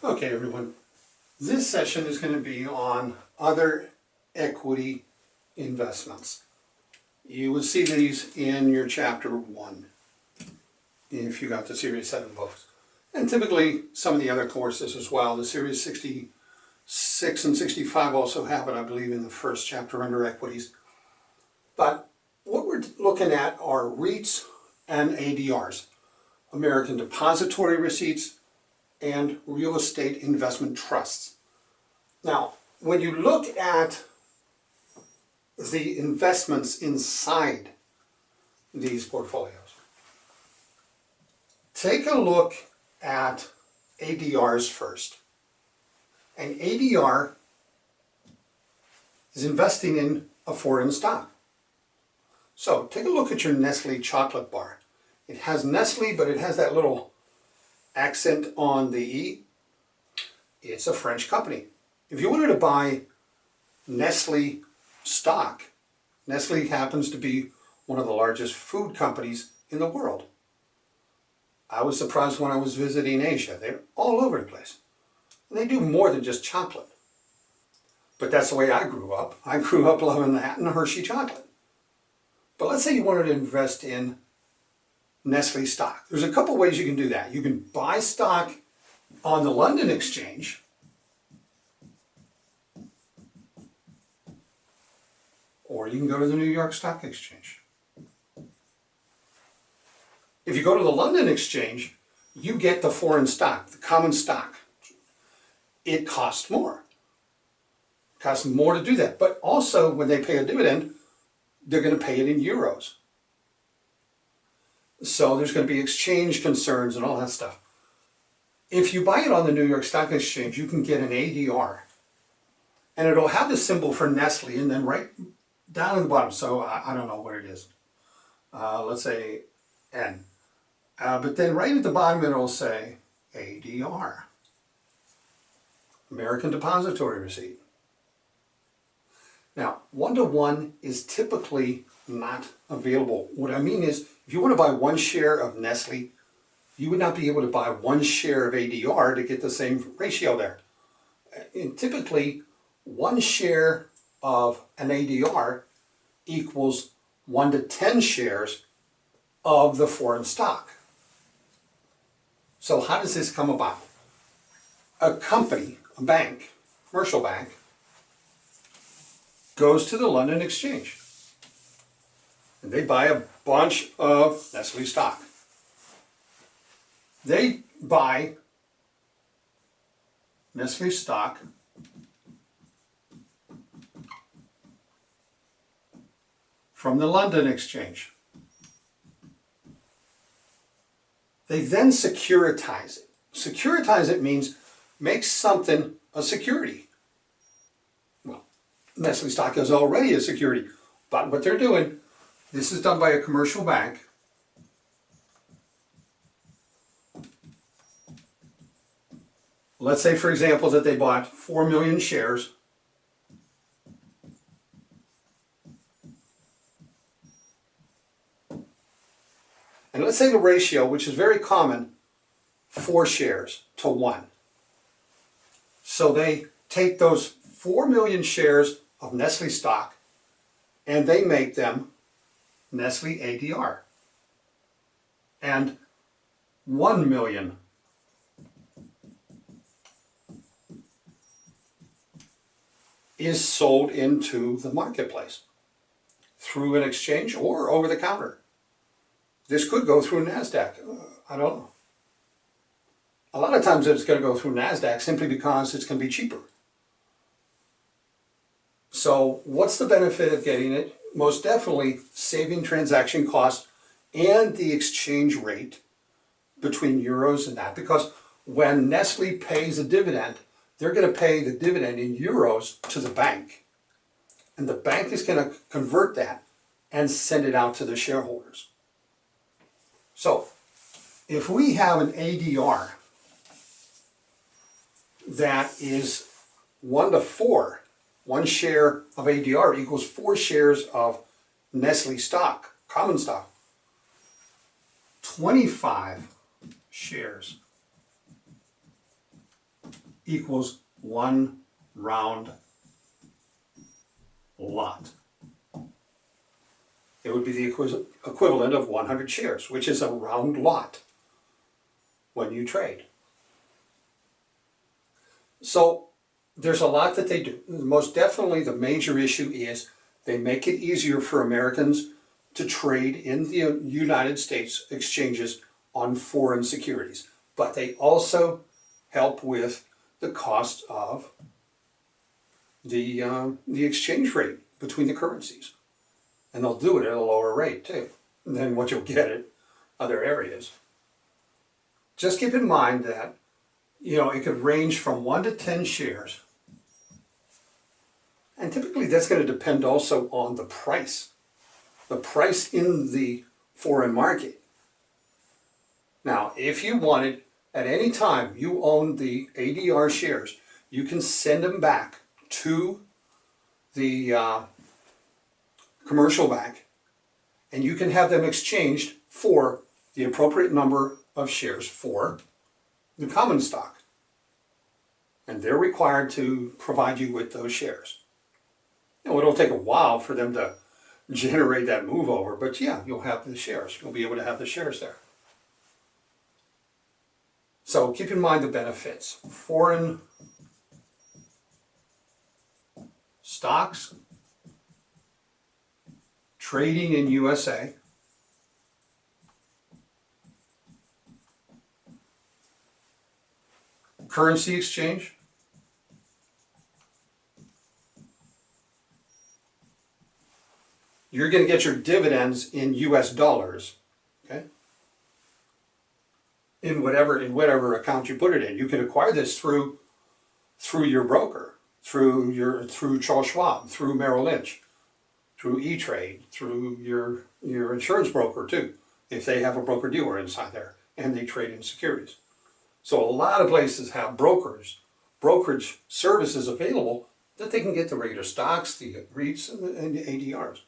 Okay, everyone. This session is going to be on other equity investments. You will see these in your chapter 1 if you got the Series 7 books. And typically some of the other courses as well. The Series 66 and 65 also have it, I believe, in the first chapter under equities. But what we're looking at are REITs and ADRs, American Depository Receipts, and real estate investment trusts. Now, when you look at the investments inside these portfolios, take a look at ADRs first. An ADR is investing in a foreign stock. So take a look at your Nestle chocolate bar. It has Nestle, but it has that little accent on the E. It's a French company. If you wanted to buy Nestle stock, Nestle happens to be one of the largest food companies in the world. I was surprised when I was visiting Asia. They're all over the place. And they do more than just chocolate. But that's the way I grew up. I grew up loving that and Hershey chocolate. But let's say you wanted to invest in Nestle stock. There's a couple ways you can do that. You can buy stock on the London Exchange, or you can go to the New York Stock Exchange. If you go to the London Exchange, you get the foreign stock, the common stock. It costs more. It costs more to do that. But also, when they pay a dividend, they're going to pay it in euros. So there's going to be exchange concerns and all that stuff. If you buy it on the New York Stock Exchange, you can get an ADR. And it'll have the symbol for Nestle and then right down at the bottom. So I don't know what it is. Let's say N. But then right at the bottom it'll say ADR. American Depository Receipt. Now, 1-to-1 is typically not available. What I mean is, if you want to buy one share of Nestle, you would not be able to buy one share of ADR to get the same ratio there. And typically, one share of an ADR equals 1 to 10 shares of the foreign stock. So how does this come about? A company, a bank, commercial bank, goes to the London Exchange and they buy a bunch of Nestle stock. They buy Nestle stock from the London Exchange. They then securitize it. Securitize it means make something a security. Well, Nestle stock is already a security, but what they're doing, this is done by a commercial bank. Let's say, for example, that they bought 4 million shares. And let's say the ratio, which is very common, 4 shares to 1. So they take those 4 million shares of Nestle stock and they make them Nestle ADR. And 1 million is sold into the marketplace through an exchange or over the counter. This could go through NASDAQ. I don't know. A lot of times it's going to go through NASDAQ simply because it's going to be cheaper. So what's the benefit of getting it? Most definitely saving transaction costs and the exchange rate between euros and that. Because when Nestle pays a dividend, they're going to pay the dividend in euros to the bank. And the bank is going to convert that and send it out to the shareholders. So if we have an ADR that is 1-to-4, one share of ADR equals 4 shares of Nestle stock, common stock. 25 shares equals one round lot. It would be the equivalent of 100 shares, which is a round lot when you trade. So there's a lot that they do. Most definitely the major issue is they make it easier for Americans to trade in the United States exchanges on foreign securities. But they also help with the cost of the exchange rate between the currencies. And they'll do it at a lower rate too than what you'll get at other areas. Just keep in mind that, you know, it could range from 1 to 10 shares. And typically that's going to depend also on the price in the foreign market. Now, if you wanted, at any time you own the ADR shares, you can send them back to the commercial bank, and you can have them exchanged for the appropriate number of shares for the common stock. And they're required to provide you with those shares. Now, it'll take a while for them to generate that move over, but yeah, you'll have the shares. You'll be able to have the shares there. So keep in mind the benefits. Foreign stocks, trading in USA, currency exchange, you're going to get your dividends in US dollars, okay? In whatever account you put it in. You can acquire this through your broker, through Charles Schwab, through Merrill Lynch, through E-Trade, through your insurance broker too, if they have a broker-dealer inside there and they trade in securities. So a lot of places have brokerage services available that they can get the regular stocks, the REITs, and the ADRs.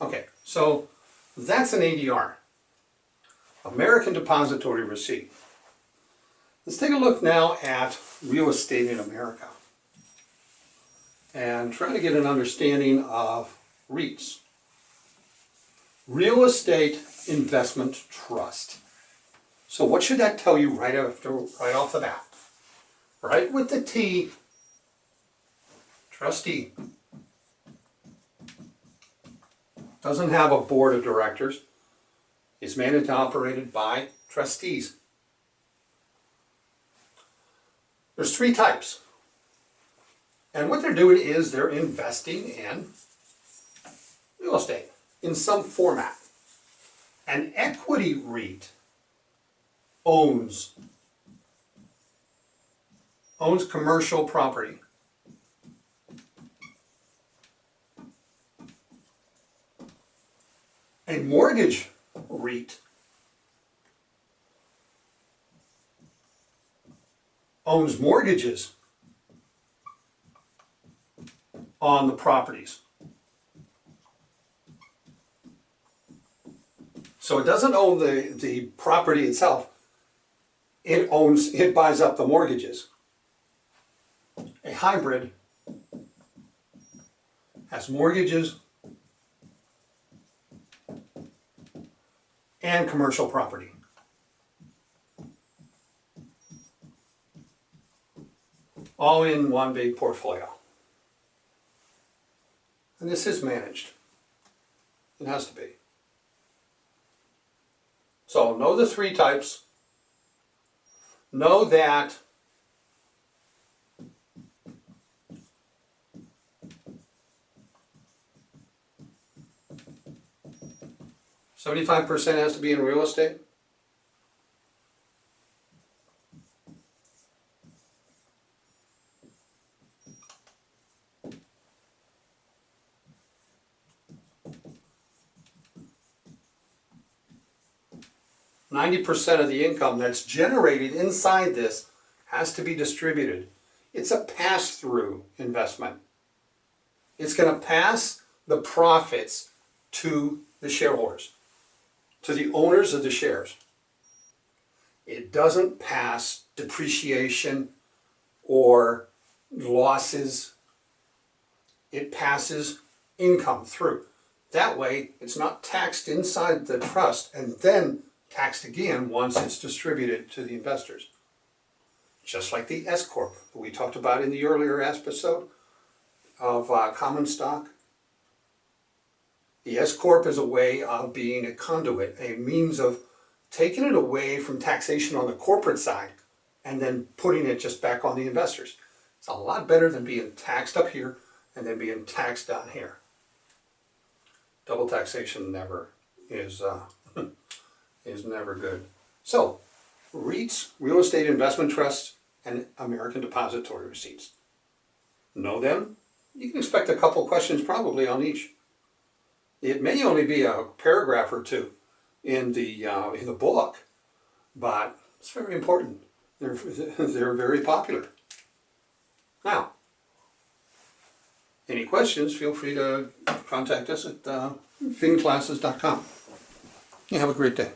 Okay, so that's an ADR, American Depository Receipt. Let's take a look now at real estate in America and try to get an understanding of REITs. Real Estate Investment Trust. So what should that tell you right off the bat? Right with the T, trustee. Doesn't have a board of directors. It's managed and operated by trustees. There's 3 types. And what they're doing is they're investing in real estate in some format. An equity REIT owns commercial property. A mortgage REIT owns mortgages on the properties. So it doesn't own the property itself. It buys up the mortgages. A hybrid has mortgages and commercial property. All in one big portfolio. And this is managed. It has to be. So know the 3 types. Know that $75% has to be in real estate. %90 of the income that's generated inside this has to be distributed. It's a pass-through investment. It's going to pass the profits to the shareholders, to the owners of the shares. It doesn't pass depreciation or losses. It passes income through. That way, it's not taxed inside the trust and then taxed again once it's distributed to the investors. Just like the S Corp that we talked about in the earlier episode of common stock. The S Corp is a way of being a conduit, a means of taking it away from taxation on the corporate side and then putting it just back on the investors. It's a lot better than being taxed up here and then being taxed down here. Double taxation never is never good. So, REITs, real estate investment trusts, and American depository receipts. Know them? You can expect a couple questions probably on each. It may only be a paragraph or two in the book, but it's very important. They're very popular. Now, any questions, feel free to contact us at finclasses.com. You have a great day.